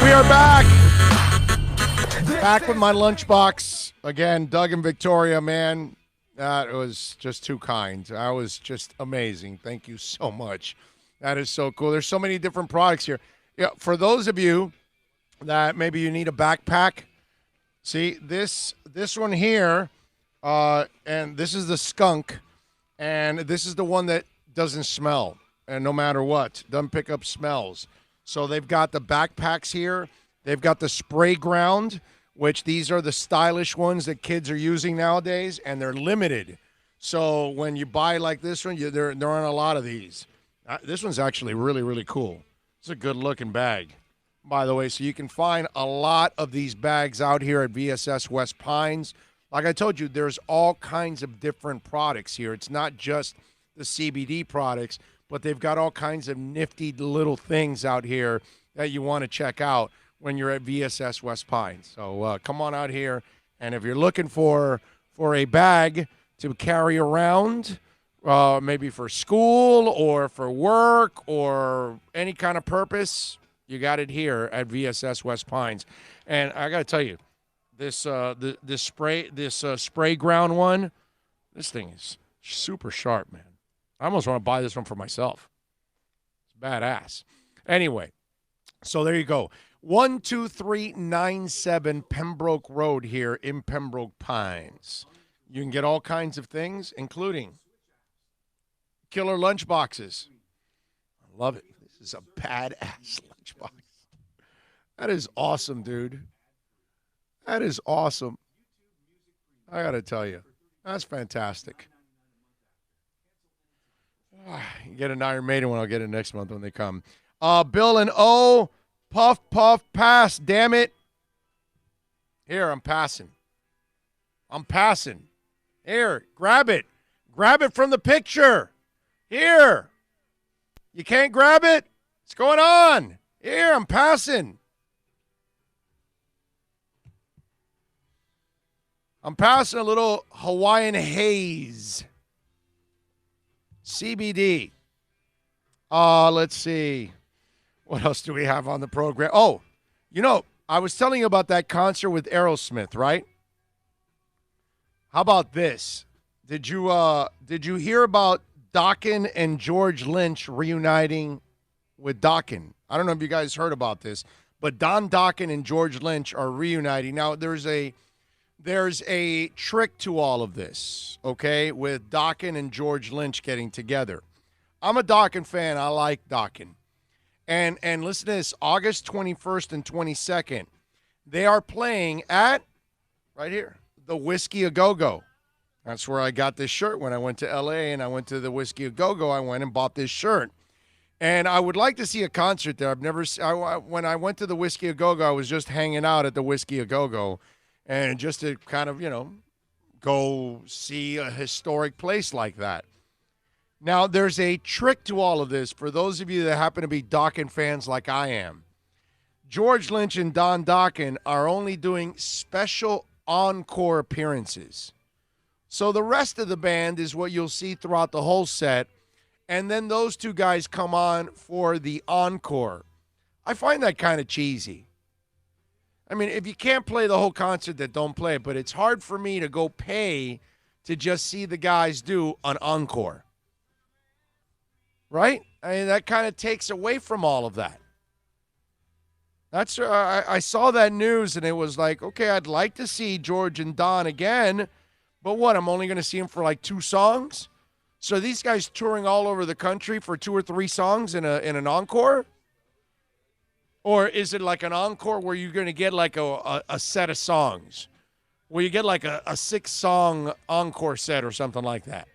We are back. Back with my lunchbox. Again, Doug and Victoria, man, that was just too kind. That was just amazing. Thank you so much. That is so cool. There's so many different products here. Yeah, for those of you that maybe you need a backpack, see this one here, and this is the skunk, and this is the one that doesn't smell, and no matter what, doesn't pick up smells. So they've got the backpacks here. They've got the spray ground, which these are the stylish ones that kids are using nowadays, and they're limited. So when you buy like this one, there aren't a lot of these. This one's actually really, really cool. It's a good-looking bag, by the way. So you can find a lot of these bags out here at VSS West Pines. Like I told you, there's all kinds of different products here. It's not just the CBD products, but they've got all kinds of nifty little things out here that you want to check out when you're at VSS West Pines. So come on out here, and if you're looking for a bag to carry around, maybe for school or for work or any kind of purpose, you got it here at VSS West Pines. And I got to tell you, this spray ground one, this thing is super sharp, man. I almost want to buy this one for myself. It's badass. Anyway, so there you go. 12397 Pembroke Road here in Pembroke Pines. You can get all kinds of things, including killer lunch boxes. I love it. This is a badass lunchbox. That is awesome, dude. That is awesome. I got to tell you, that's fantastic. You get an Iron Maiden one, I'll get it next month when they come. Bill and O, puff, puff, pass, damn it. Here, I'm passing. Here, grab it. Grab it from the picture. Here. You can't grab it? What's going on? Here, I'm passing. I'm passing a little Hawaiian haze. CBD. Let's see. What else do we have on the program? Oh, I was telling you about that concert with Aerosmith, right? How about this? Did you hear about Talkin and George Lynch reuniting with Talkin? I don't know if you guys heard about this, but Don Talkin and George Lynch are reuniting. Now, there's a trick to all of this, okay, with Talkin and George Lynch getting together. I'm a Talkin fan. I like Talkin. And listen to this, August 21st and 22nd, they are playing at, right here, the Whiskey A Go-Go. That's where I got this shirt when I went to L.A. and I went to the Whiskey A Go-Go. I went and bought this shirt. And I would like to see a concert there. When I went to the Whiskey A Go-Go, I was just hanging out at the Whiskey A Go-Go. And just to kind of, go see a historic place like that. Now, there's a trick to all of this for those of you that happen to be Talkin fans like I am. George Lynch and Don Talkin are only doing special encore appearances. So the rest of the band is what you'll see throughout the whole set. And then those two guys come on for the encore. I find that kind of cheesy. I mean, if you can't play the whole concert, then don't play it. But it's hard for me to go pay to just see the guys do an encore. Right? I mean, that kind of takes away from all of that. I saw that news, and it was like, okay, I'd like to see George and Don again. But what, I'm only going to see them for like 2 songs? So these guys touring all over the country for 2 or 3 songs in an encore? Or is it like an encore where you're going to get like a set of songs? Where you get like a 6-song encore set or something like that?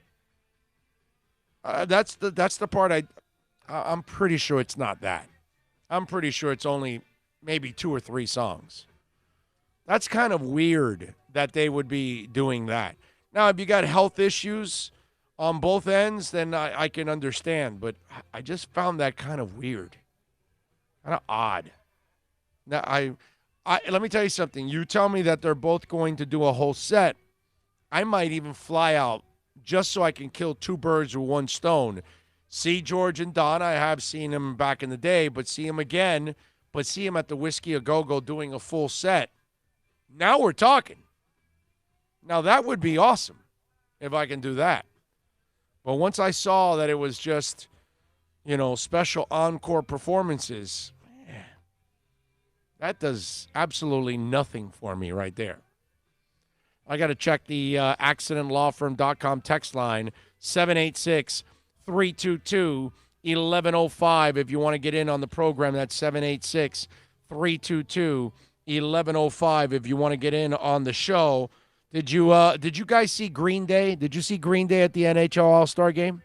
That's the part I'm pretty sure it's not that. I'm pretty sure it's only maybe 2 or 3 songs. That's kind of weird that they would be doing that. Now, if you got health issues on both ends, then I can understand. But I just found that kind of weird. Kind of odd. Now, let me tell you something. You tell me that they're both going to do a whole set. I might even fly out just so I can kill 2 birds with 1 stone. See George and Don. I have seen them back in the day, but see them again but see him at the Whiskey A Go-Go doing a full set. Now we're talking. Now that would be awesome if I can do that. But once I saw that it was just, special encore performances, man, that does absolutely nothing for me right there. I got to check the accidentlawfirm.com text line, 786-322-1105. If you want to get in on the program, that's 786-322-1105. If you want to get in on the show. Did you guys see Green Day? Did you see Green Day at the NHL All Star Game?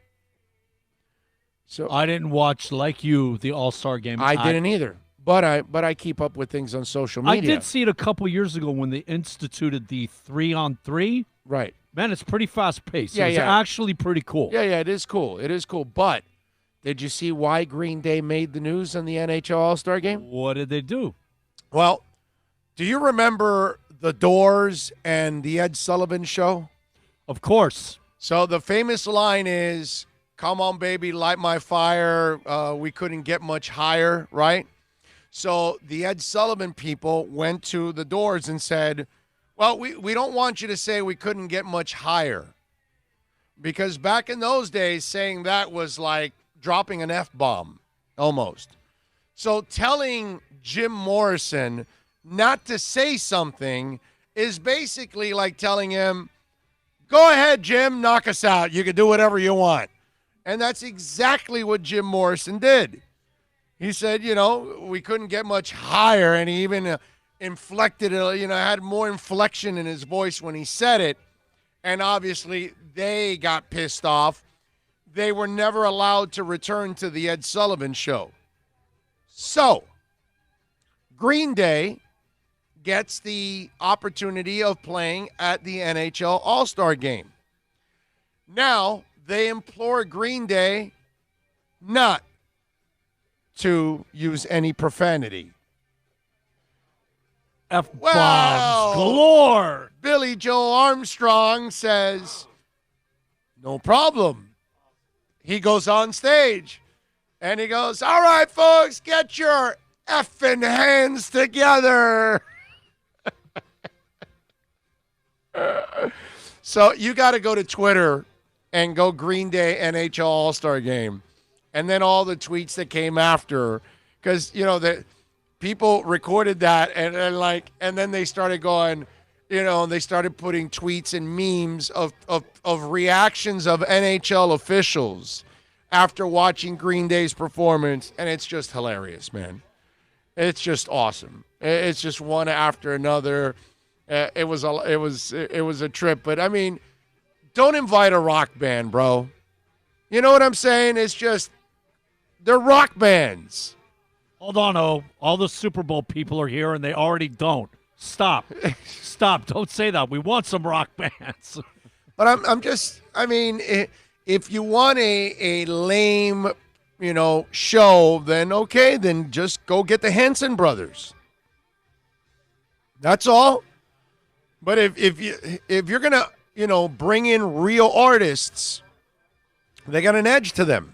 So I didn't watch, like you, the All Star Game. I didn't either. But I keep up with things on social media. I did see it a couple years ago when they instituted the 3-on-3. Right. Man, it's pretty fast-paced. Yeah, it's actually pretty cool. Yeah, it is cool. It is cool. But did you see why Green Day made the news on the NHL All Star Game? What did they do? Well, do you remember The Doors and the Ed Sullivan Show? Of course. So the famous line is, "Come on, baby, light my fire. We couldn't get much higher," right? So the Ed Sullivan people went to The Doors and said, well, we don't want you to say we couldn't get much higher. Because back in those days, saying that was like dropping an F-bomb, almost. So telling Jim Morrison not to say something is basically like telling him, go ahead, Jim, knock us out. You can do whatever you want. And that's exactly what Jim Morrison did. He said, we couldn't get much higher, and he even inflected it, had more inflection in his voice when he said it. And obviously they got pissed off. They were never allowed to return to the Ed Sullivan Show. So Green Day gets the opportunity of playing at the NHL All Star Game. Now they implore Green Day not to use any profanity. F-bombs galore. Billy Joe Armstrong says, no problem. He goes on stage and he goes, all right, folks, get your effing hands together. So you got to go to Twitter and go Green Day NHL All Star Game. And then all the tweets that came after, because, the people recorded that and then they started going, they started putting tweets and memes of reactions of NHL officials after watching Green Day's performance. And it's just hilarious, man. It's just awesome. It's just one after another. It was a trip. But, I mean, don't invite a rock band, bro. You know what I'm saying? It's just, they're rock bands. Hold on, all the Super Bowl people are here, and they already don't. Stop. Stop. Don't say that. We want some rock bands. But if you want a lame, show, then okay, then just go get the Hanson brothers. That's all. But if you're gonna, bring in real artists, they got an edge to them.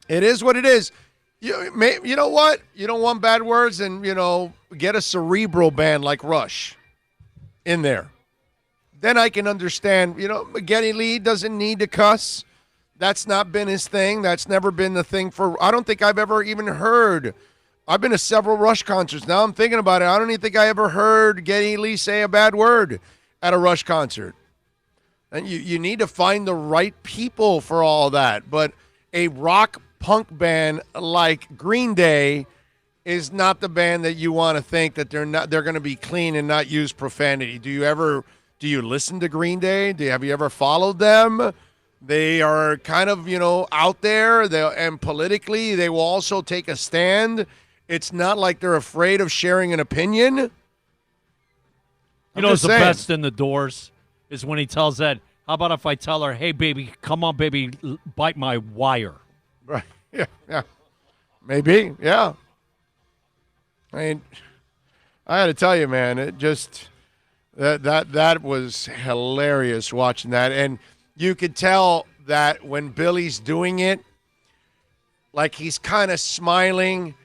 It is what it is. You know what? You don't want bad words, and, get a cerebral band like Rush in there. Then I can understand, Geddy Lee doesn't need to cuss. That's not been his thing. That's never been the thing I don't think I've ever even heard. I've been to several Rush concerts. Now I'm thinking about it. I don't even think I ever heard Geddy Lee say a bad word at a Rush concert. And you need to find the right people for all that. But a rock punk band like Green Day is not the band that you want to think that they're going to be clean and not use profanity. Do you listen to Green Day? Have you ever followed them? They are kind of, out there, and politically they will also take a stand. It's not like they're afraid of sharing an opinion. The best in The Doors is when he tells Ed, how about if I tell her, hey, baby, come on, baby, bite my wire. Right. Yeah. Maybe. Yeah. I mean, I got to tell you, man, it just that was hilarious watching that, and you could tell that when Billy's doing it, like he's kind of smiling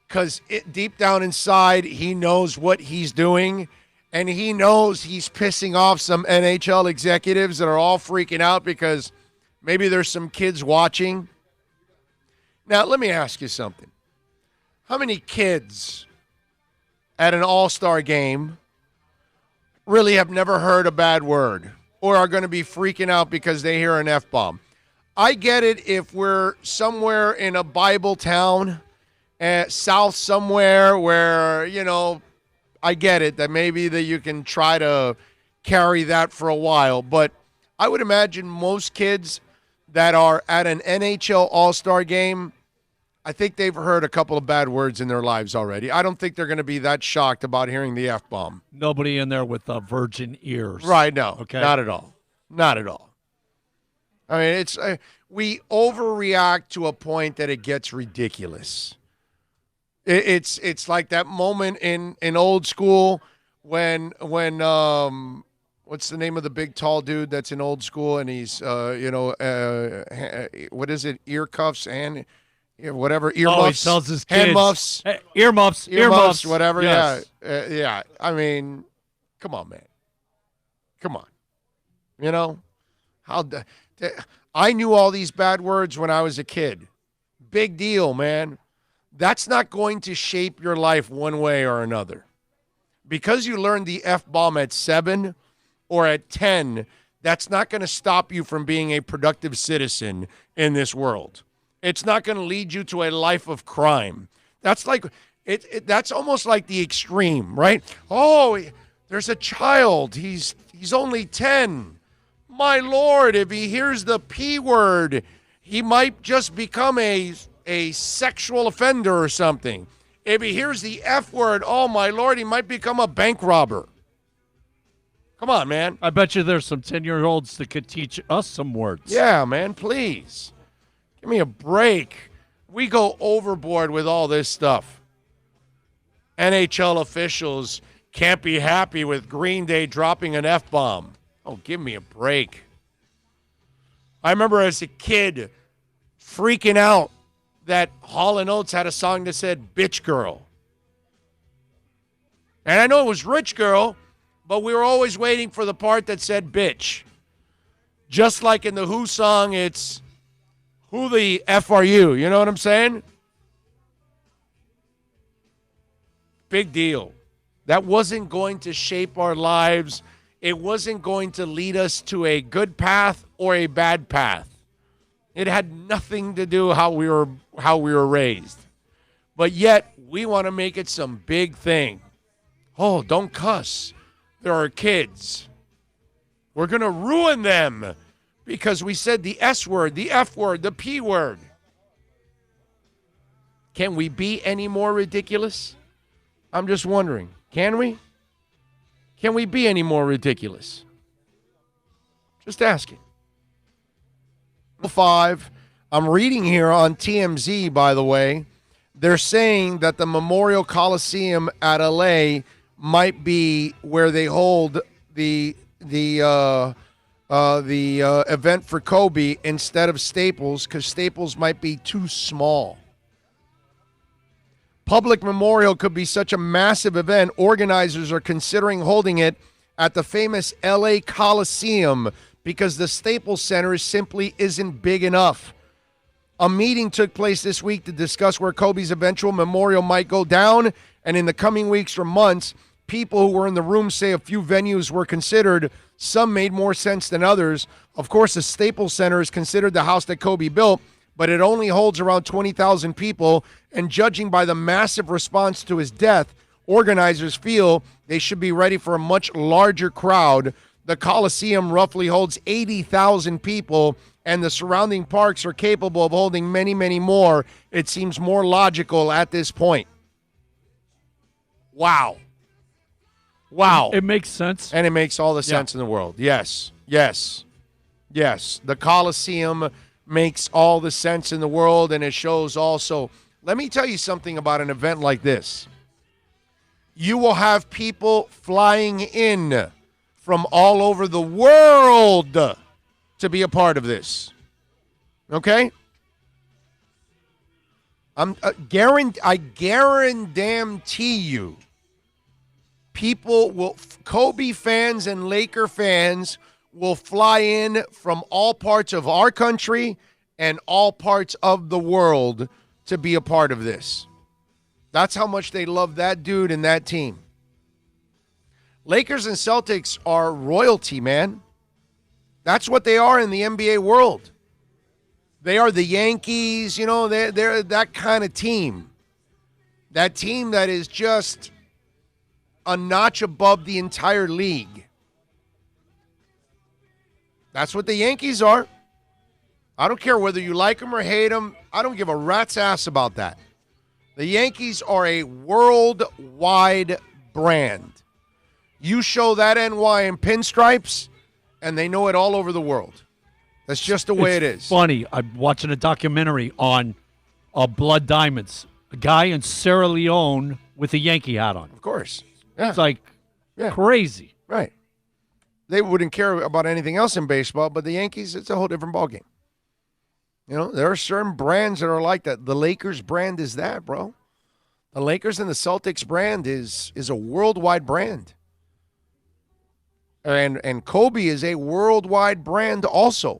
because deep down inside, he knows what he's doing, and he knows he's pissing off some NHL executives that are all freaking out because maybe there's some kids watching. Now, let me ask you something. How many kids at an All-Star game really have never heard a bad word or are going to be freaking out because they hear an F-bomb? I get it if we're somewhere in a Bible town, south somewhere where, I get it that maybe that you can try to carry that for a while. But I would imagine most kids that are at an NHL All-Star game, I think they've heard a couple of bad words in their lives already. I don't think they're going to be that shocked about hearing the F-bomb. Nobody in there with virgin ears. Right, no. Okay. Not at all. Not at all. I mean, it's we overreact to a point that it gets ridiculous. It's like that moment in old school when what's the name of the big tall dude that's in old school and he's what is it, ear cuffs and whatever, ear muffs, he tells his hand kids, muffs, hey, ear muffs, whatever. Yes. Yeah. I mean, come on, man, come on. I knew all these bad words when I was a kid. Big deal, man. That's not going to shape your life one way or another. Because you learned the F-bomb at 7 or at 10, that's not going to stop you from being a productive citizen in this world. It's not going to lead you to a life of crime. That's like that's almost like the extreme, right? Oh, there's a child. He's only 10. My Lord, if he hears the P word, he might just become a sexual offender or something. If he hears the F word, oh my Lord, he might become a bank robber. Come on, man. I bet you there's some 10-year-olds that could teach us some words. Yeah, man, please. Give me a break. We go overboard with all this stuff. NHL officials can't be happy with Green Day dropping an F-bomb. Oh, give me a break. I remember as a kid freaking out that Hall & Oates had a song that said bitch girl. And I know it was rich girl, but we were always waiting for the part that said bitch. Just like in the Who song, it's who the F are you? You know what I'm saying? Big deal. That wasn't going to shape our lives. It wasn't going to lead us to a good path or a bad path. It had nothing to do how we were raised. But yet, we want to make it some big thing. Oh, don't cuss. There are kids. We're going to ruin them because we said the S word, the F word, the P word. Can we be any more ridiculous? I'm just wondering. Can we? Can we be any more ridiculous? Just asking. 5. I'm reading here on TMZ, by the way. They're saying that the Memorial Coliseum at LA might be where they hold the event for Kobe instead of Staples, because Staples might be too small. Public Memorial could be such a massive event, organizers are considering holding it at the famous LA Coliseum because the Staples Center simply isn't big enough. A meeting took place this week to discuss where Kobe's eventual memorial might go down, and in the coming weeks or months, people who were in the room say a few venues were considered. Some made more sense than others. Of course, the Staples Center is considered the house that Kobe built, but it only holds around 20,000 people, and judging by the massive response to his death, organizers feel they should be ready for a much larger crowd. The Coliseum roughly holds 80,000 people, and the surrounding parks are capable of holding many, many more. It seems more logical at this point. Wow. It makes sense. And it makes all the sense in the world. Yes. The Coliseum makes all the sense in the world, and it shows also. Let me tell you something about an event like this. You will have people flying in from all over the world to be a part of this. Okay? I guarantee you, Kobe fans and Laker fans will fly in from all parts of our country and all parts of the world to be a part of this. That's how much they love that dude and that team. Lakers and Celtics are royalty, man. That's what they are in the NBA world. They are the Yankees, they're that kind of team. That team that is just a notch above the entire league. That's what the Yankees are. I don't care whether you like them or hate them. I don't give a rat's ass about that. The Yankees are a worldwide brand. You show that NY in pinstripes, and they know it all over the world. That's just the way it is. Funny. I'm watching a documentary on Blood Diamonds. A guy in Sierra Leone with a Yankee hat on. Of course. Yeah. It's like crazy. Right. They wouldn't care about anything else in baseball, but the Yankees, it's a whole different ballgame. There are certain brands that are like that. The Lakers brand is that, bro. The Lakers and the Celtics brand is a worldwide brand. And Kobe is a worldwide brand also.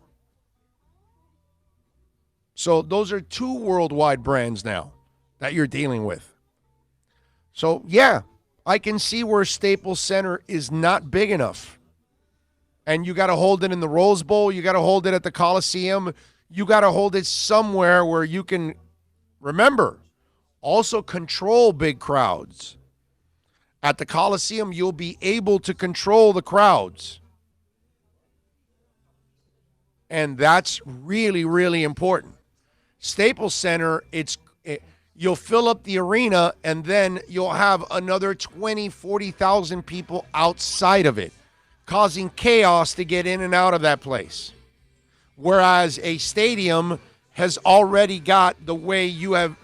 So those are two worldwide brands now that you're dealing with. So, yeah, I can see where Staples Center is not big enough. And you got to hold it in the Rose Bowl. You got to hold it at the Coliseum. You got to hold it somewhere where you can, remember, also control big crowds. At the Coliseum, you'll be able to control the crowds. And that's really, really important. Staples Center, you'll fill up the arena, and then you'll have another 20, 40,000 people outside of it, causing chaos to get in and out of that place. Whereas a stadium has already got the way you have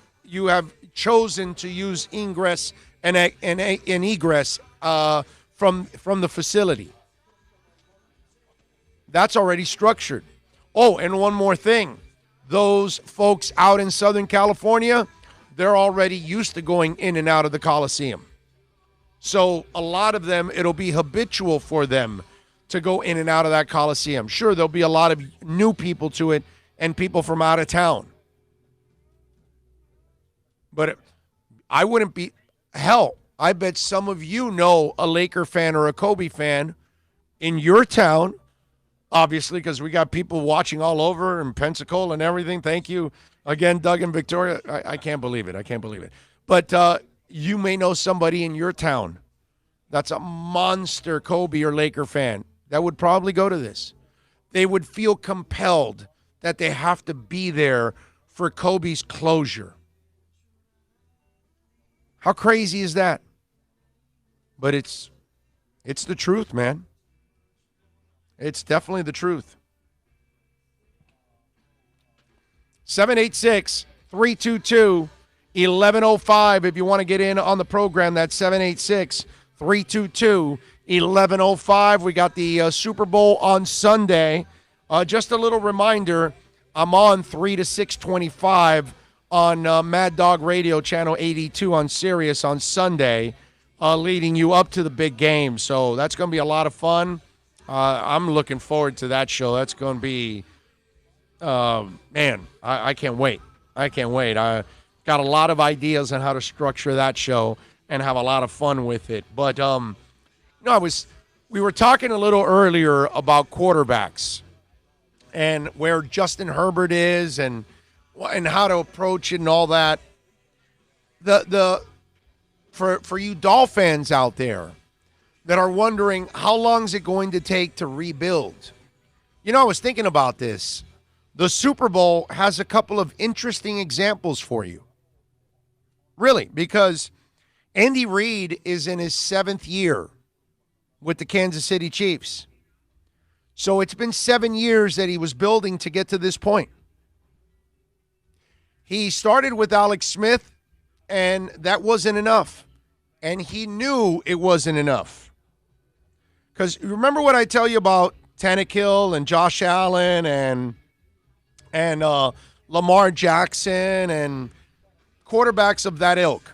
chosen to use ingress and egress from the facility. That's already structured. Oh, and one more thing. Those folks out in Southern California, they're already used to going in and out of the Coliseum. So a lot of them, it'll be habitual for them to go in and out of that Coliseum. Sure, there'll be a lot of new people to it and people from out of town. But I wouldn't be, hell, I bet some of you know a Laker fan or a Kobe fan in your town, obviously, because we got people watching all over in Pensacola and everything. Thank you again, Doug and Victoria. I can't believe it. I can't believe it. But you may know somebody in your town that's a monster Kobe or Laker fan that would probably go to this. They would feel compelled that they have to be there for Kobe's closure. How crazy is that? But it's the truth, man. It's definitely the truth. 786-322-1105. If you want to get in on the program, that's 786-322-1105. We got the Super Bowl on Sunday. Just a little reminder, I'm on 3 to 625 on Mad Dog Radio, Channel 82 on Sirius on Sunday, leading you up to the big game. So that's going to be a lot of fun. I'm looking forward to that show. That's going to be, man, I can't wait. I can't wait. I got a lot of ideas on how to structure that show and have a lot of fun with it. But, we were talking a little earlier about quarterbacks and where Justin Herbert is and how to approach it and all that. For you Dolphins out there that are wondering how long is it going to take to rebuild. I was thinking about this. The Super Bowl has a couple of interesting examples for you. Really, because Andy Reid is in his 7th year with the Kansas City Chiefs. So it's been 7 years that he was building to get to this point. He started with Alex Smith, and that wasn't enough. And he knew it wasn't enough. Because remember what I tell you about Tannehill and Josh Allen and Lamar Jackson and quarterbacks of that ilk.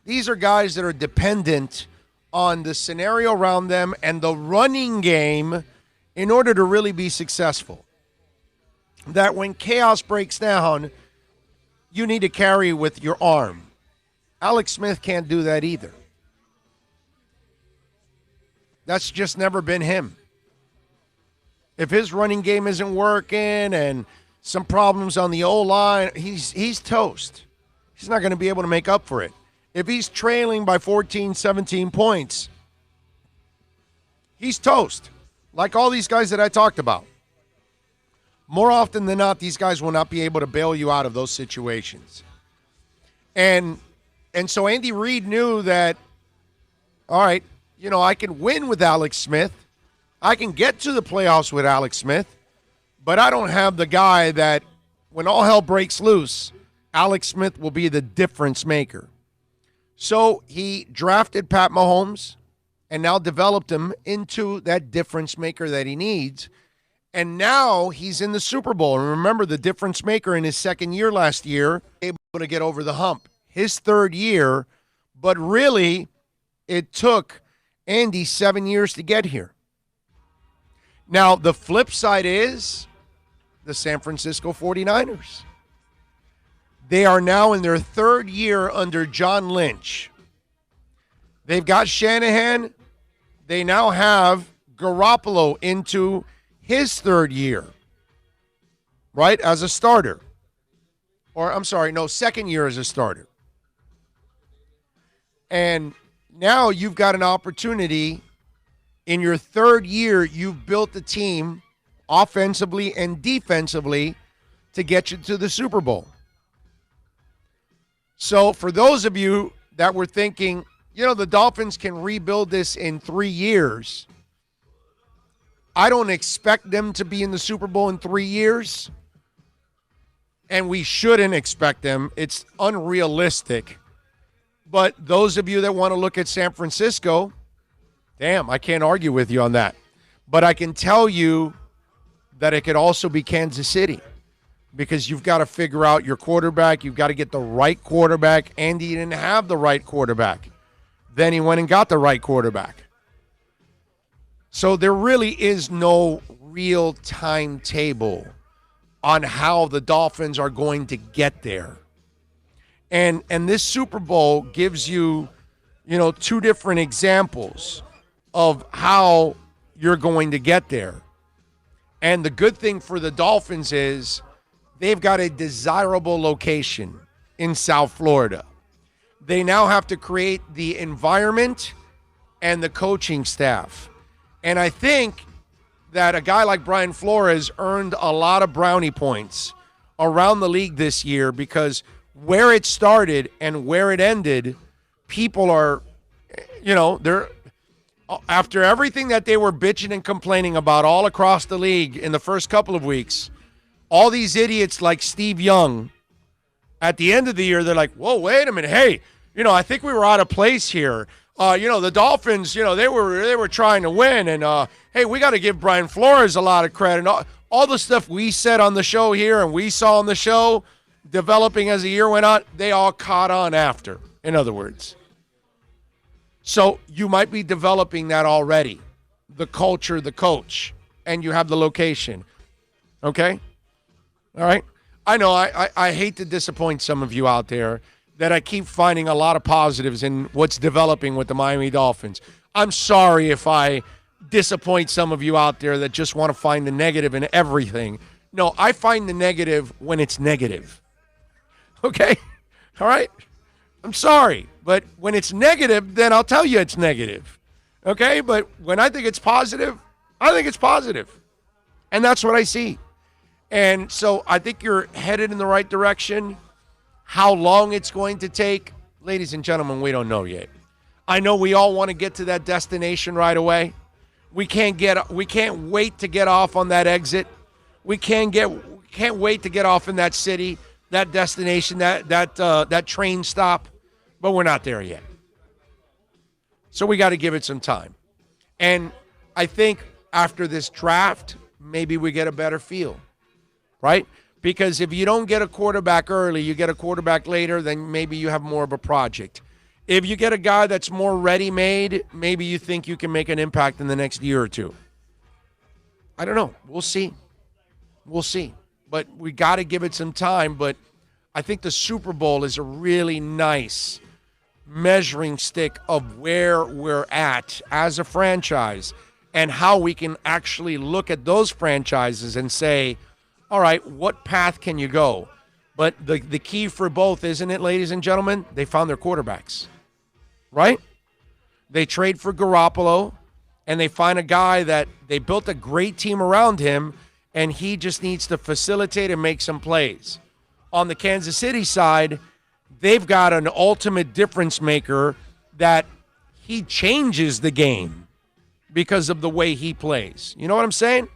These are guys that are dependent on the scenario around them and the running game in order to really be successful. That when chaos breaks down, you need to carry with your arm. Alex Smith can't do that either. That's just never been him. If his running game isn't working and some problems on the O-line, he's toast. He's not going to be able to make up for it. If he's trailing by 14, 17 points, he's toast, like all these guys that I talked about. More often than not, these guys will not be able to bail you out of those situations. And so Andy Reid knew that, all right, I can win with Alex Smith. I can get to the playoffs with Alex Smith, but I don't have the guy that when all hell breaks loose, Alex Smith will be the difference maker. So he drafted Pat Mahomes and now developed him into that difference maker that he needs. And now he's in the Super Bowl. And remember, the difference maker in his second year last year, able to get over the hump. His third year, but really it took Andy 7 years to get here. Now, the flip side is the San Francisco 49ers. They are now in their third year under John Lynch. They've got Shanahan. They now have Garoppolo into his third year, right, as a starter. Second year as a starter. And now you've got an opportunity. In your third year, you've built the team offensively and defensively to get you to the Super Bowl. So for those of you that were thinking, the Dolphins can rebuild this in 3 years, I don't expect them to be in the Super Bowl in 3 years, and we shouldn't expect them. It's unrealistic. But those of you that want to look at San Francisco, damn, I can't argue with you on that. But I can tell you that it could also be Kansas City because you've got to figure out your quarterback. You've got to get the right quarterback. Andy didn't have the right quarterback. Then he went and got the right quarterback. So there really is no real timetable on how the Dolphins are going to get there. And this Super Bowl gives you, two different examples of how you're going to get there. And the good thing for the Dolphins is they've got a desirable location in South Florida. They now have to create the environment and the coaching staff. And I think that a guy like Brian Flores earned a lot of brownie points around the league this year because where it started and where it ended, people are, they're after everything that they were bitching and complaining about all across the league in the first couple of weeks, all these idiots like Steve Young, at the end of the year, they're like, whoa, wait a minute. Hey, I think we were out of place here. The Dolphins, they were trying to win. And, hey, we got to give Brian Flores a lot of credit. All the stuff we said on the show here and we saw on the show developing as the year went on, they all caught on after, in other words. So you might be developing that already, the culture, the coach, and you have the location. Okay? All right? I know I hate to disappoint some of you out there that I keep finding a lot of positives in what's developing with the Miami Dolphins. I'm sorry if I disappoint some of you out there that just want to find the negative in everything. No, I find the negative when it's negative. Okay? All right? I'm sorry, but when it's negative, then I'll tell you it's negative. Okay? But when I think it's positive, I think it's positive. And that's what I see. And so I think you're headed in the right direction. How long it's going to take, ladies and gentlemen, we don't know yet. I know we all want to get to that destination right away. We can't wait to get off on that exit. We can't wait to get off in that city, that destination, that train stop. But we're not there yet. So we got to give it some time. And I think after this draft, maybe we get a better feel, right? Because if you don't get a quarterback early, you get a quarterback later, then maybe you have more of a project. If you get a guy that's more ready-made, maybe you think you can make an impact in the next year or two. I don't know. We'll see. We'll see. But we got to give it some time. But I think the Super Bowl is a really nice measuring stick of where we're at as a franchise and how we can actually look at those franchises and say, all right, what path can you go? But the key for both, isn't it, ladies and gentlemen? They found their quarterbacks, right? They trade for Garoppolo, and they find a guy that they built a great team around him, and he just needs to facilitate and make some plays. On the Kansas City side, they've got an ultimate difference maker that he changes the game because of the way he plays. You know what I'm saying?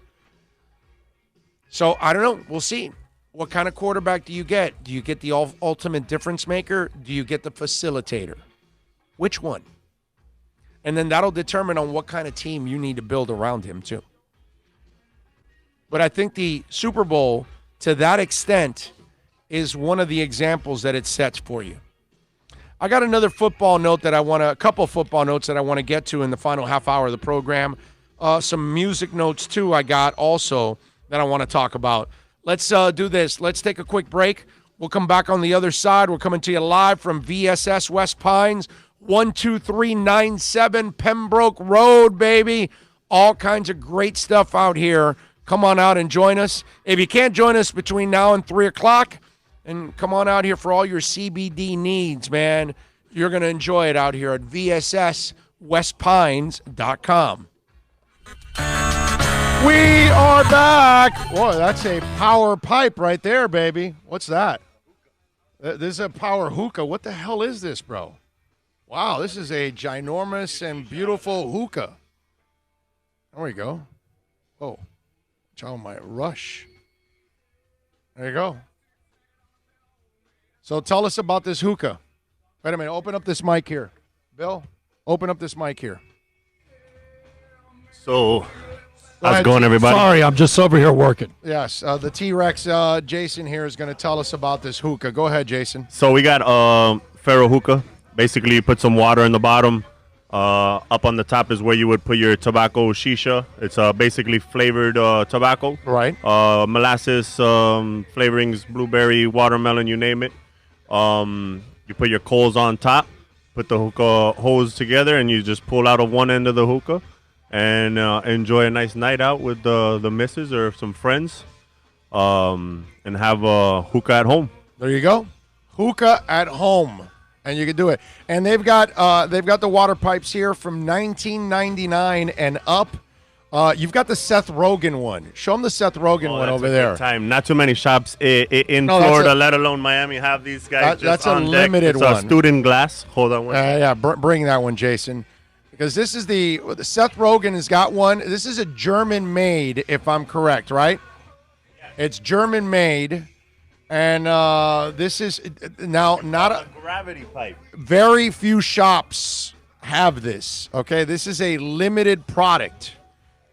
So, I don't know. We'll see. What kind of quarterback do you get? Do you get the ultimate difference maker? Do you get the facilitator? Which one? And then that'll determine on what kind of team you need to build around him, too. But I think the Super Bowl, to that extent, is one of the examples that it sets for you. I got another football note that a couple football notes that I want to get to in the final half hour of the program. Some music notes, too, I got also that I want to talk about. Let's do this. Let's take a quick break. We'll come back on the other side. We're coming to you live from VSS West Pines, 12397 Pembroke Road, baby. All kinds of great stuff out here. Come on out and join us. If you can't join us between now and 3 o'clock, and come on out here for all your CBD needs, man. You're going to enjoy it out here at VSSWestPines.com. We are back. Boy, that's a power pipe right there, baby. What's that? This is a power hookah. What the hell is this, bro? Wow, this is a ginormous and beautiful hookah. There we go. Oh, child might rush. There you go. So tell us about this hookah. Wait a minute. Open up this mic here. Bill, open up this mic here. So, how's it going, everybody? Sorry, I'm just over here working. Yes, the T-Rex, Jason here is going to tell us about this hookah. Go ahead, Jason. So we got Ferro hookah. Basically, you put some water in the bottom. Up on the top is where you would put your tobacco shisha. It's basically flavored tobacco. Right. Molasses, flavorings, blueberry, watermelon, you name it. You put your coals on top, put the hookah hose together, and you just pull out of one end of the hookah and enjoy a nice night out with the missus or some friends and have a hookah at home. There you go. Hookah at home. And you can do it. And they've got the water pipes here from 1999 and up. You've got the Seth Rogen one. Show them the Seth Rogen one over there. Time. Not too many shops in Florida, let alone Miami, have these guys. That's just a on limited deck. It's one. a student glass. Hold on one second. Yeah, bring that one, Jason. Because this is the Seth Rogen has got one. This is a German-made, if I'm correct, right? Yes. It's German-made. And this is now not a gravity pipe. Very few shops have this. Okay, this is a limited product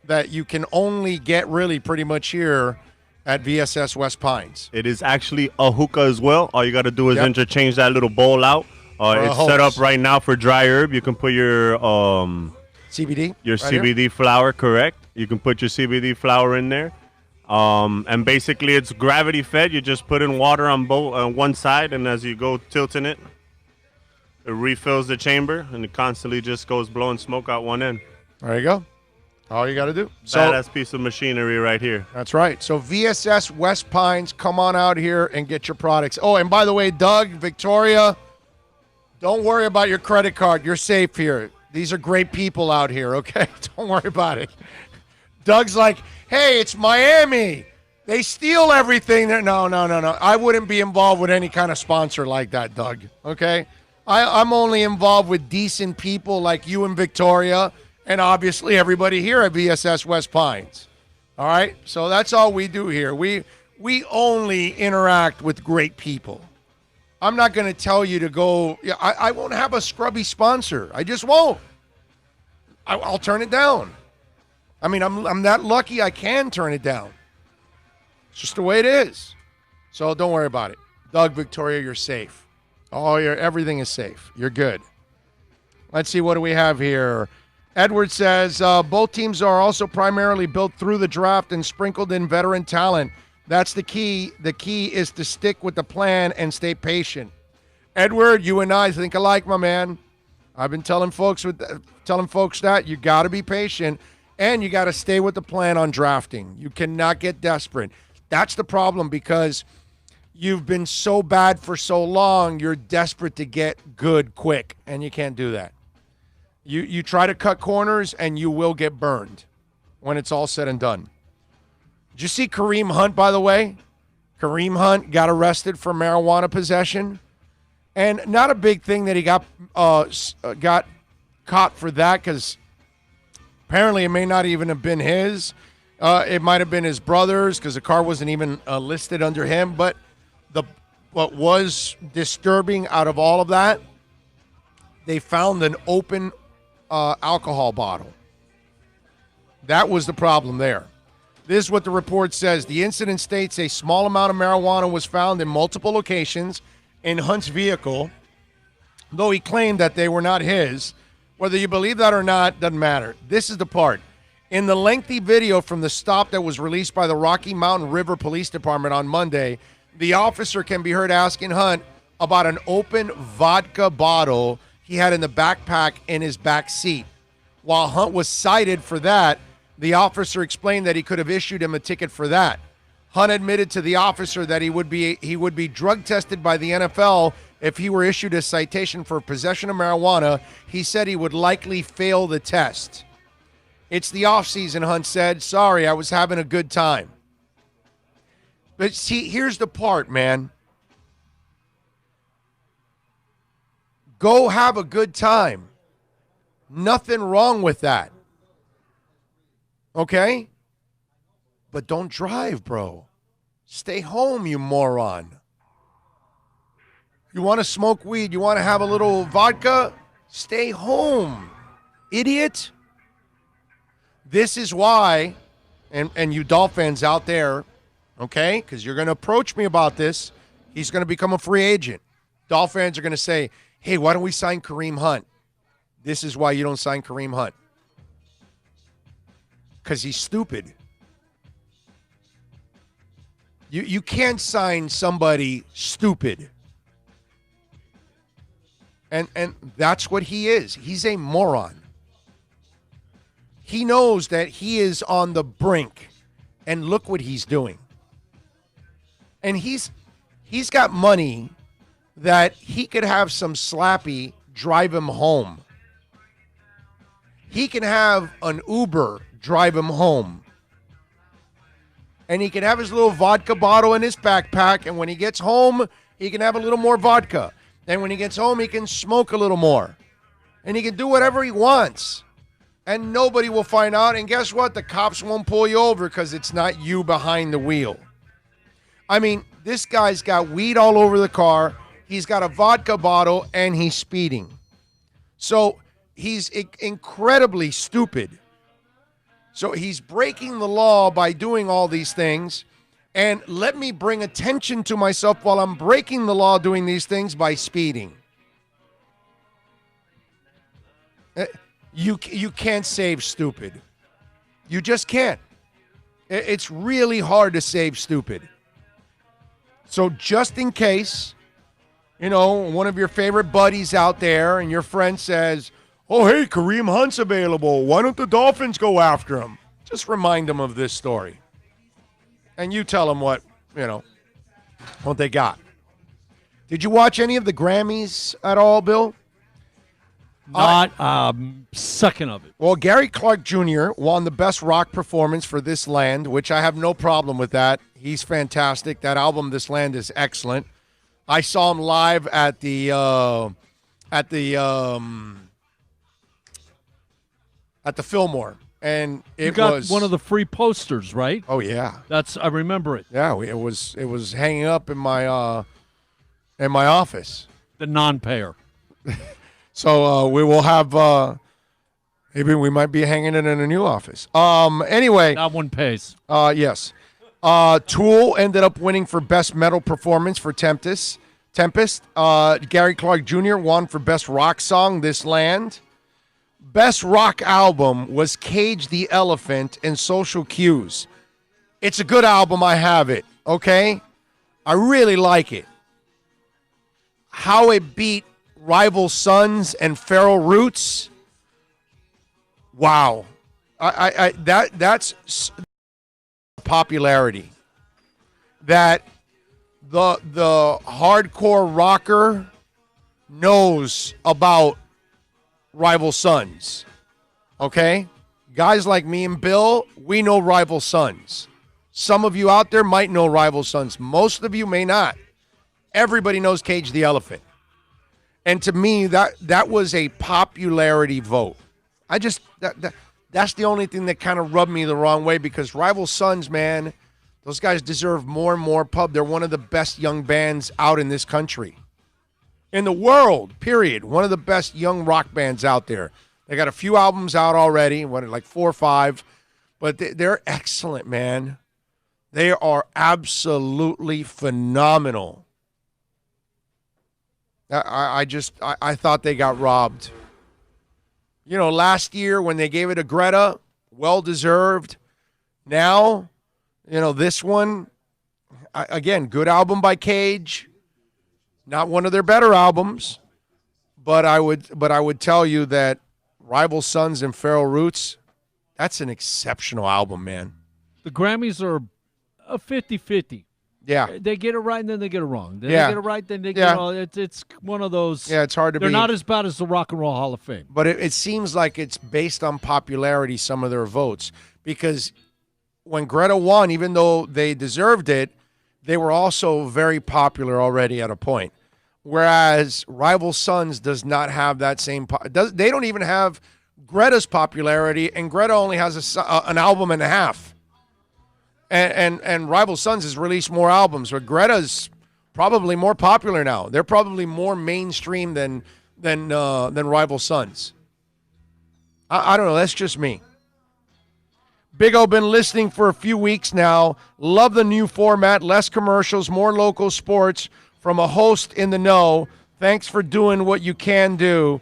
that you can only get really pretty much here at VSS West Pines. It is actually a hookah as well. All you got to do is interchange that little bowl out. It's set up right now for dry herb. You can put your CBD. Your right CBD here? Flower, correct? You can put your CBD flower in there. And basically it's gravity fed. You just put in water on one side, and as you go tilting it, it refills the chamber, and it constantly just goes blowing smoke out one end. There you go. All you got to do. Badass piece of machinery right here. That's right. So VSS West Pines, come on out here and get your products. Oh, and by the way, Doug, Victoria, don't worry about your credit card. You're safe here. These are great people out here, okay? Don't worry about it. Doug's like, hey, it's Miami. They steal everything. No. I wouldn't be involved with any kind of sponsor like that, Doug, okay? I'm only involved with decent people like you and Victoria and obviously everybody here at VSS West Pines, all right? So that's all we do here. We only interact with great people. I'm not going to tell you to go. I won't have a scrubby sponsor. I just won't. I'll turn it down. I mean, I'm that lucky I can turn it down. It's just the way it is. So don't worry about it. Doug, Victoria, you're safe. Everything is safe. You're good. Let's see, what do we have here? Edward says, both teams are also primarily built through the draft and sprinkled in veteran talent. That's the key. The key is to stick with the plan and stay patient. Edward, you and I think alike, my man. I've been telling folks that you got to be patient and you got to stay with the plan on drafting. You cannot get desperate. That's the problem, because you've been so bad for so long, you're desperate to get good quick, and you can't do that. You try to cut corners, and you will get burned when it's all said and done. Did you see Kareem Hunt, by the way? Kareem Hunt got arrested for marijuana possession. And not a big thing that he got caught for that, because apparently it may not even have been his. It might have been his brother's, because the car wasn't even listed under him. But what was disturbing out of all of that, they found an open alcohol bottle. That was the problem there. This is what the report says. The incident states a small amount of marijuana was found in multiple locations in Hunt's vehicle, though he claimed that they were not his. Whether you believe that or not, doesn't matter. This is the part. In the lengthy video from the stop that was released by the Rocky Mountain River Police Department on Monday, the officer can be heard asking Hunt about an open vodka bottle he had in the backpack in his back seat. While Hunt was cited for that, the officer explained that he could have issued him a ticket for that. Hunt admitted to the officer that he would be drug tested by the NFL if he were issued a citation for possession of marijuana. He said he would likely fail the test. It's the offseason, Hunt said. Sorry, I was having a good time. But see, here's the part, man. Go have a good time. Nothing wrong with that. Okay? But don't drive, bro. Stay home, you moron. You want to smoke weed? You want to have a little vodka? Stay home, idiot. This is why, and you Dolphins out there, okay, because you're going to approach me about this. He's going to become a free agent. Dolphins are going to say, hey, why don't we sign Kareem Hunt? This is why you don't sign Kareem Hunt. Because he's stupid. You can't sign somebody stupid. And that's what he is. He's a moron. He knows that he is on the brink. And look what he's doing. And he's got money that he could have some slappy drive him home. He can have an Uber drive him home. And he can have his little vodka bottle in his backpack, and when he gets home, he can have a little more vodka. And when he gets home, he can smoke a little more. And he can do whatever he wants. And nobody will find out. And guess what? The cops won't pull you over because it's not you behind the wheel. I mean, this guy's got weed all over the car. He's got a vodka bottle, and he's speeding. So he's incredibly stupid. So he's breaking the law by doing all these things. And let me bring attention to myself while I'm breaking the law doing these things by speeding. You can't save stupid. You just can't. It's really hard to save stupid. So just in case, one of your favorite buddies out there and your friend says, oh, hey, Kareem Hunt's available. Why don't the Dolphins go after him? Just remind them of this story. And you tell them what they got. Did you watch any of the Grammys at all, Bill? Not second of it. Well, Gary Clark Jr. won the Best Rock Performance for This Land, which I have no problem with that. He's fantastic. That album, This Land, is excellent. I saw him live at the Fillmore, and it was one of the free posters, right? Oh yeah, I remember it. Yeah, it was hanging up in my office. The non-payer. So we will have maybe we might be hanging it in a new office. Anyway, that one pays. Yes. Tool ended up winning for Best Metal Performance for Tempest. Gary Clark Jr. won for Best Rock Song, This Land. Best Rock Album was Cage the Elephant and Social Cues. It's a good album. I have it, okay? I really like it. How it beat Rival Sons and Feral Roots. Wow. That's popularity. That the hardcore rocker knows about Rival Sons. Okay? Guys like me and Bill, we know Rival Sons. Some of you out there might know Rival Sons. Most of you may not. Everybody knows Cage the Elephant. And to me, that was a popularity vote. That's the only thing that kind of rubbed me the wrong way, because Rival Sons, man, those guys deserve more and more pub. They're one of the best young bands out in this country. In the world, period. One of the best young rock bands out there. They got a few albums out already, like 4 or 5, but they're excellent, man. They are absolutely phenomenal. I thought they got robbed. You know, last year when they gave it to Greta, well-deserved. Now, you know, this one, again, good album by Cage. Not one of their better albums, but I would tell you that Rival Sons and Feral Roots, that's an exceptional album, man. The Grammys are a 50-50. Yeah. They get it right and then they get it wrong. Then Yeah. they get it right, then they get it wrong. It's one of those. Yeah, it's hard to They're be. not as bad as the Rock and Roll Hall of Fame. But it seems like it's based on popularity, some of their votes. Because when Greta won, even though they deserved it, they were also very popular already at a point. Whereas Rival Sons does not have that same they don't even have Greta's popularity, and Greta only has an album and a half. And Rival Sons has released more albums, but Greta's probably more popular now. They're probably more mainstream than Rival Sons. I don't know. That's just me. Big O, been listening for a few weeks now. Love the new format. Less commercials, more local sports from a host in the know. Thanks for doing what you can do.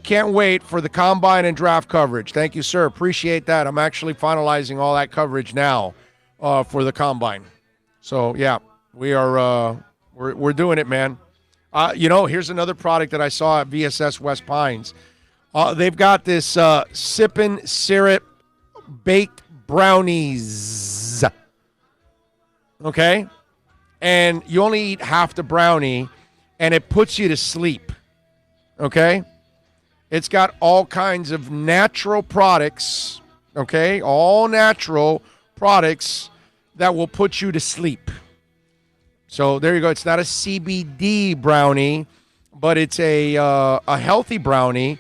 Can't wait for the combine and draft coverage. Thank you, sir. Appreciate that. I'm actually finalizing all that coverage now for the combine. So, yeah, we are we're doing it, man. You know, here's another product that I saw at VSS West Pines. They've got this Sippin' Syrup baked brownies. Okay? And you only eat half the brownie, and it puts you to sleep. Okay? It's got all kinds of natural products, okay? All natural products that will put you to sleep. So there you go. It's not a CBD brownie, but it's a healthy brownie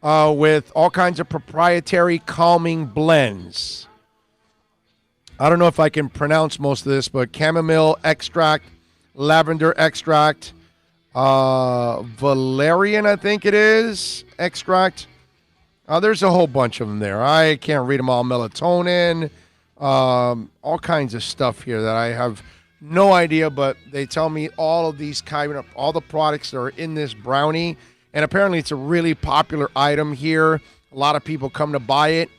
with all kinds of proprietary calming blends. I don't know if I can pronounce most of this, but chamomile extract, lavender extract, valerian, I think it is, extract. There's a whole bunch of them there. I can't read them all. Melatonin, all kinds of stuff here that I have no idea, but they tell me all of these all the products that are in this brownie, and apparently it's a really popular item here. A lot of people come to buy it,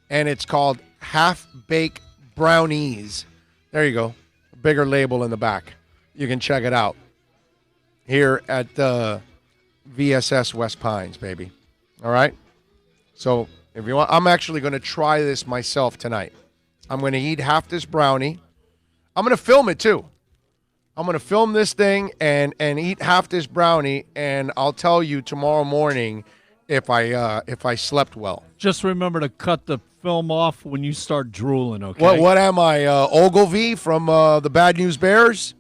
and it's called Half-Baked Brownies. There you go. A bigger label in the back. You can check it out here at VSS West Pines, baby. All right? So if you want, I'm actually going to try this myself tonight. I'm going to eat half this brownie. I'm going to film it too. I'm going to film this thing and eat half this brownie, and I'll tell you tomorrow morning if I slept well. Just remember to cut the film off when you start drooling, okay? What am I, Ogilvy from the Bad News Bears?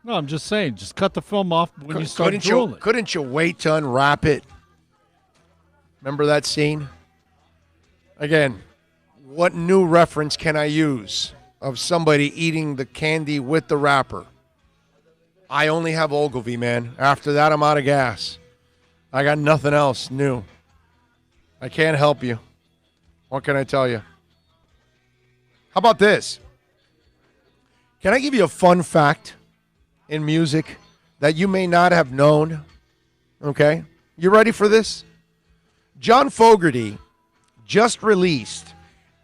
No, I'm just saying, just cut the film off when you start drooling. Couldn't you wait to unwrap it? Remember that scene? Again, what new reference can I use of somebody eating the candy with the wrapper? I only have Ogilvy, man. After that, I'm out of gas. I got nothing else new. I can't help you. What can I tell you? How about this? Can I give you a fun fact in music that you may not have known? Okay? You ready for this? John Fogerty just released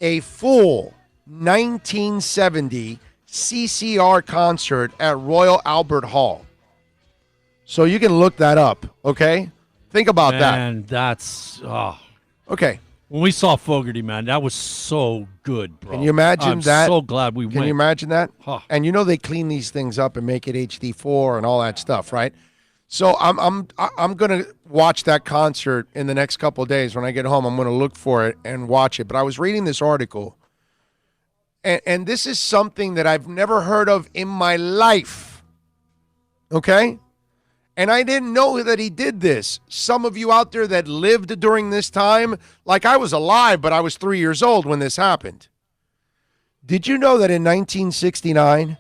a full 1970 CCR concert at Royal Albert Hall. So you can look that up, okay? Think about that. And that's Okay. when we saw Fogerty, man, that was so good, bro. Can you imagine I'm that? so glad we Can went. you imagine that? Huh. And you know they clean these things up and make it HD4 and all that stuff, right? So I'm gonna watch that concert in the next couple of days. When I get home, I'm gonna look for it and watch it. But I was reading this article, and this is something that I've never heard of in my life. Okay? And I didn't know that he did this. Some of you out there that lived during this time, like I was alive, but I was 3 years old when this happened. Did you know that in 1969,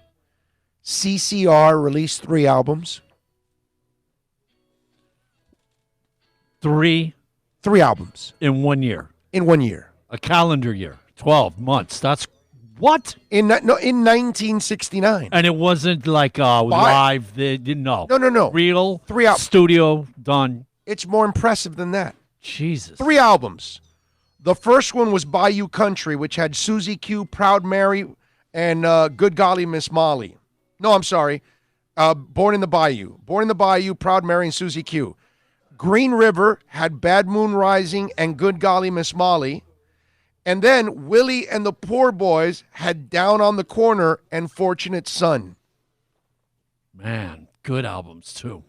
CCR released 3 albums? 3 albums in 1 year, in 1 year. a calendar year, 12 months. That's what? In 1969. And it wasn't like live. They didn't know. No. Real 3 albums. studio done. It's more impressive than that. Jesus. 3 albums. The first one was Bayou Country, which had Susie Q, Proud Mary, and Good Golly Miss Molly. No, I'm sorry. Born in the Bayou. Born in the Bayou, Proud Mary, and Susie Q. Green River had Bad Moon Rising and Good Golly Miss Molly. And then Willie and the Poor Boys had Down on the Corner and Fortunate Son. Man, good albums too.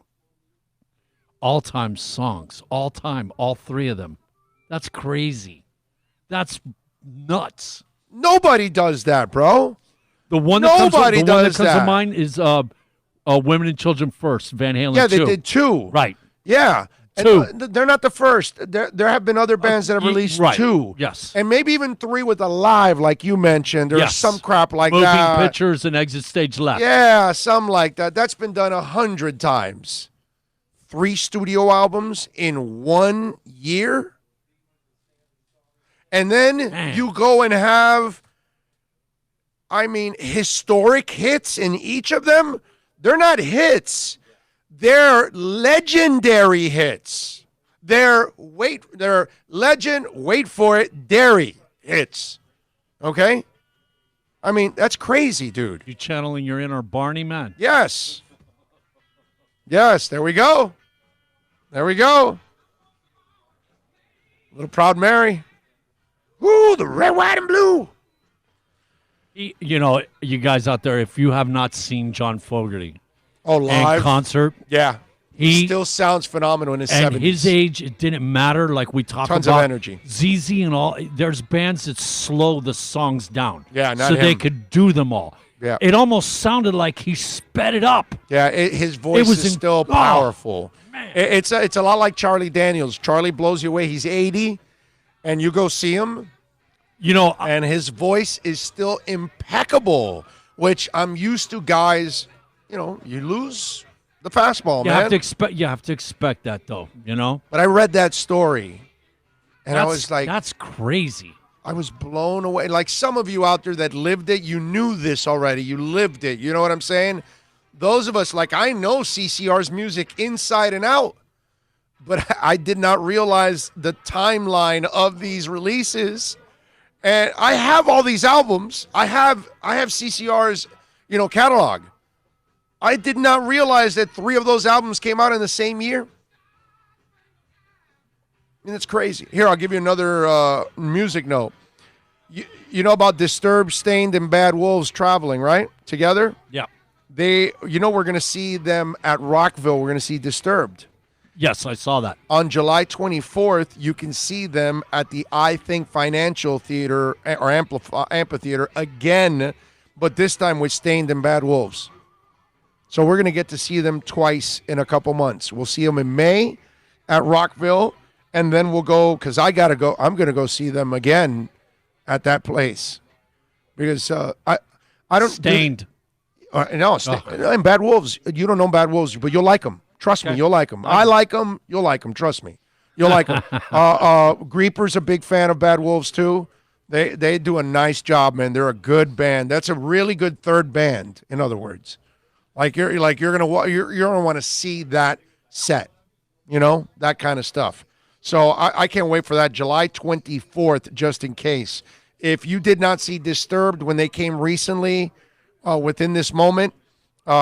All-time songs. All-time, all 3 of them. That's crazy. That's nuts. Nobody does that, bro. The one that Nobody comes does to that. mind is Women and Children First, Van Halen 2. Yeah, they did 2. Right. Yeah. And 2. they're not the first. There have been other bands that have released right. 2. Yes. And maybe even 3 with a live, like you mentioned, or Yes. some crap like Moving that. Pictures and Exit Stage Left. Yeah, some like that. That's been done 100 times. 3 studio albums in 1 year? And then Man. you go and have, historic hits in each of them. They're not hits. They're legendary hits. They're legend, wait for it, dairy hits. Okay? That's crazy, dude. You channeling your inner Barney, man. Yes. Yes, there we go. There we go. Little Proud Mary. Ooh, the red, white, and blue. You know, you guys out there, if you have not seen John Fogerty Oh, live? in concert, Yeah. he Still sounds phenomenal in his and 70s. his age, it didn't matter. Like we talk Tons about of energy. ZZ and all. There's bands that slow the songs down, Yeah, not so they him. could do them all. Yeah. It almost sounded like he sped it up. Yeah, his voice was is still oh, powerful. man. It's a lot like Charlie Daniels. Charlie blows you away. He's 80, and you go see him, You know, and his voice is still impeccable, which I'm used to guys, you lose the fastball, you man. have to expect that, though. You know, But I read that story, and I was like, that's crazy. I was blown away. Like some of you out there that lived it, you knew this already. You lived it. You know what I'm saying? Those of us, like I know CCR's music inside and out, but I did not realize the timeline of these releases. And I have all these albums. I have CCR's, catalog. I did not realize that 3 of those albums came out in the same year. It's crazy. Here, I'll give you another music note. You know about Disturbed, Stained, and Bad Wolves traveling, right? Together? Yeah. We're going to see them at Rockville. We're going to see Disturbed. Yes, I saw that. On July 24th, you can see them at the I Think Financial Theater or Amphitheater again, but this time with Stained and Bad Wolves. So we're going to get to see them twice in a couple months. We'll see them in May at Rockville, and then we'll go, because I got to go. I'm going to go see them again at that place because I don't Stained. And Bad Wolves. You don't know Bad Wolves, but you'll like them. Trust me, you'll like them. I like them. You'll like them. Trust me, you'll like them. Greeper's a big fan of Bad Wolves too, They do a nice job, man. They're a good band. That's a really good third band. In other words, you're gonna want to see that set, that kind of stuff. So I can't wait for that July 24th. Just in case, if you did not see Disturbed when they came recently, within this moment,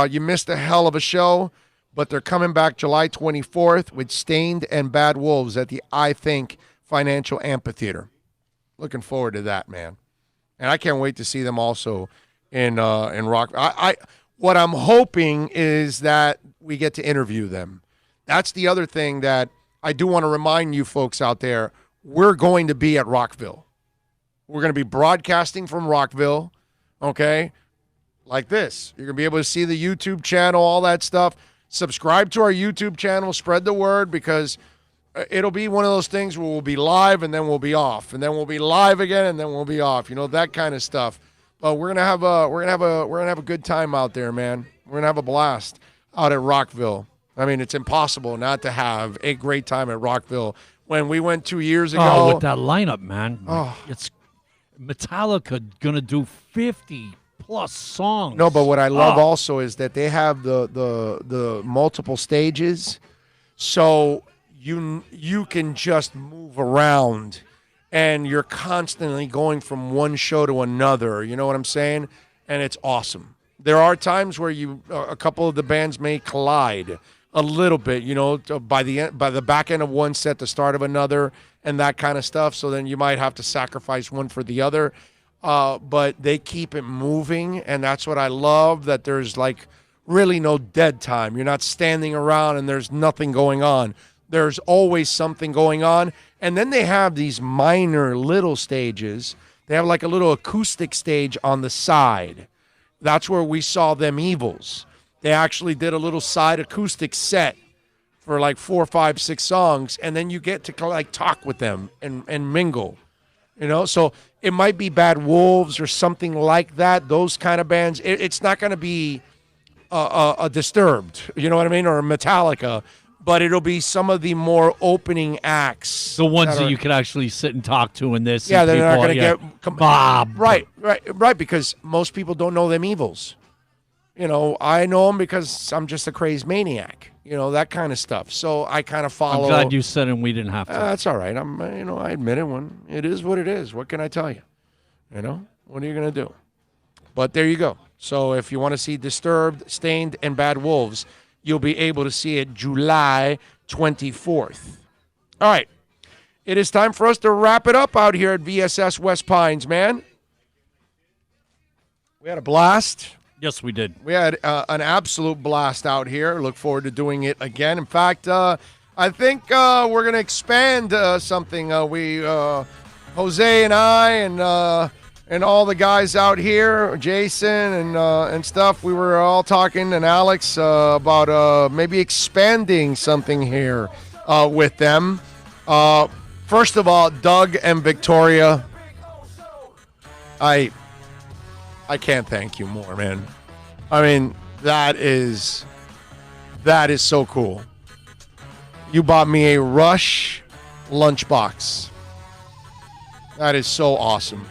you missed a hell of a show. But they're coming back July 24th with Stained and Bad Wolves at the I Think Financial Amphitheater. Looking forward to that, man. And I can't wait to see them also in Rock. What I'm hoping is that we get to interview them. That's the other thing that I do want to remind you folks out there. We're going to be at Rockville. We're going to be broadcasting from Rockville, okay? Like this. You're going to be able to see the YouTube channel, all that stuff. Subscribe to our YouTube channel. Spread the word, because it'll be one of those things where we'll be live and then we'll be off, and then we'll be live again and then we'll be off. That kind of stuff. But we're gonna have a good time out there, man. We're gonna have a blast out at Rockville. I mean, it's impossible not to have a great time at Rockville. When we went 2 years ago, oh, with that lineup, man, it's Metallica gonna do 50+ songs. No, but what I love also is that they have the multiple stages, so you can just move around, and you're constantly going from one show to another. You know what I'm saying? And it's awesome. There are times where a couple of the bands may collide a little bit, by the back end of one set, the start of another, and that kind of stuff. So then you might have to sacrifice one for the other. But they keep it moving, and that's what I love, that there's really no dead time. You're not standing around and there's nothing going on. There's always something going on. And then they have these minor little stages. They have a little acoustic stage on the side. That's where we saw them Evils. They actually did a little side acoustic set for 4, 5, 6 songs, and then you get to talk with them and mingle. So it might be Bad Wolves or something like that, those kind of bands. It's not going to be a Disturbed, you know what I mean, or a Metallica, but it'll be some of the more opening acts. The ones that you can actually sit and talk to in this. Yeah, they're not going to get Bob. Right, because most people don't know them Evils. I know them because I'm just a crazed maniac. That kind of stuff. So I kind of follow. I'm glad you said it and we didn't have to. That's all right. I admit it when it is what it is. What can I tell you? What are you going to do? But there you go. So if you want to see Disturbed, Stained, and Bad Wolves, you'll be able to see it July 24th. All right. It is time for us to wrap it up out here at VSS West Pines, man. We had a blast. Yes, we did. We had an absolute blast out here. Look forward to doing it again. In fact, I think we're going to expand something. Jose and I and all the guys out here, Jason and stuff, we were all talking, and Alex, about maybe expanding something here with them. First of all, Doug and Victoria, I can't thank you more, man. I mean, that is so cool. You bought me a Rush lunchbox. That is so awesome.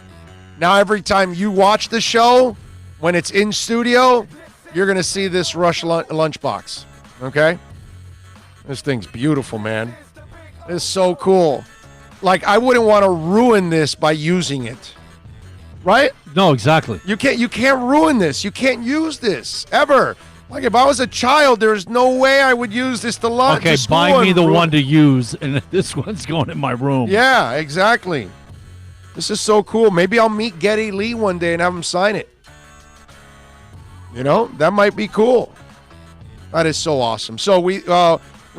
Now, every time you watch the show, when it's in studio, you're going to see this Rush lunchbox, okay? This thing's beautiful, man. It's so cool. I wouldn't want to ruin this by using it. Right? No, exactly. You can't ruin this. You can't use this ever. If I was a child, there's no way I would use this to lunch. Okay, buy me the one to use, and this one's going in my room. Yeah, exactly. This is so cool. Maybe I'll meet Geddy Lee one day and have him sign it. That might be cool. That is so awesome. So we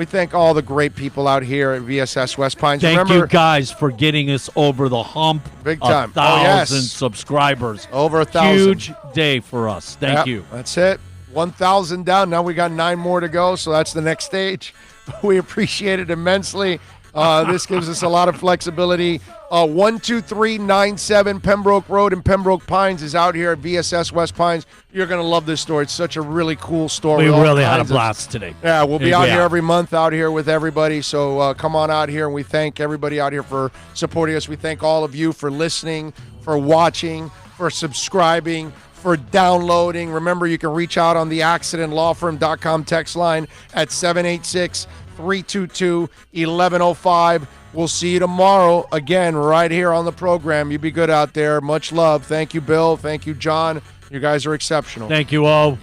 thank all the great people out here at VSS West Pines. Thank you guys for getting us over the hump. Big time. 1,000 subscribers. Over 1,000. Huge day for us. Thank you. That's it. 1,000 down. Now we got 9 more to go, so that's the next stage. We appreciate it immensely. This gives us a lot of flexibility. 12397 Pembroke Road in Pembroke Pines is out here at VSS West Pines. You're going to love this store. It's such a really cool store. We with all really had a kinds of- blast today. Yeah, we'll be out Yeah. here every month, out here with everybody. So come on out here, and we thank everybody out here for supporting us. We thank all of you for listening, for watching, for subscribing, for downloading. Remember, you can reach out on the accidentlawfirm.com text line at 786-322-1105. We'll see you tomorrow again right here on the program. You be good out there. Much love. Thank you, Bill. Thank you, John. You guys are exceptional. Thank you, O.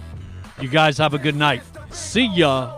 You guys have a good night. See ya.